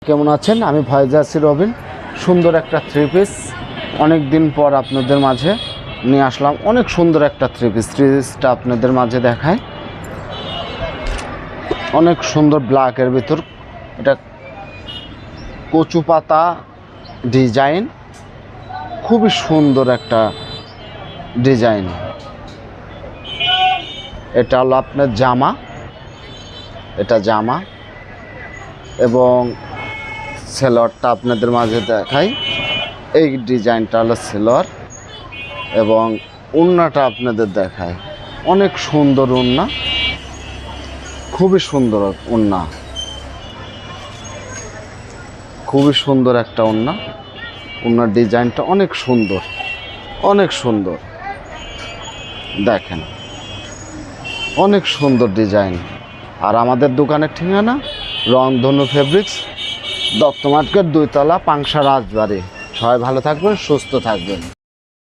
কেমন আছেন? আমি ভয়েস আছি রবিন। সুন্দর একটা থ্রি পিস অনেক দিন পর আপনাদের মাঝে নিয়ে আসলাম। অনেক সুন্দর একটা থ্রি পিসটা আপনাদের মাঝে দেখায়। অনেক সুন্দর ব্ল্যাকের ভিতর, এটা কচু পাতা ডিজাইন, খুবই সুন্দর একটা ডিজাইন। এটা হলো আপনার জামা, এটা জামা এবং সেলোয়ারটা আপনাদের মাঝে দেখাই। এই ডিজাইনটা হলো সেলোয়ার এবং ওড়নাটা আপনাদের দেখায়। অনেক সুন্দর ওড়না, খুবই সুন্দর ওড়না, খুবই সুন্দর একটা ওড়না। ওড়নার ডিজাইনটা অনেক সুন্দর, অনেক সুন্দর, দেখেন অনেক সুন্দর ডিজাইন। আর আমাদের দোকানের ঠিকানা রংধনু ফেব্রিক্স, দত্ত মার্কেট 2 তলা, পাংশা, রাজবাড়ি। সবাই ভালো থাকবেন, সুস্থ থাকবেন।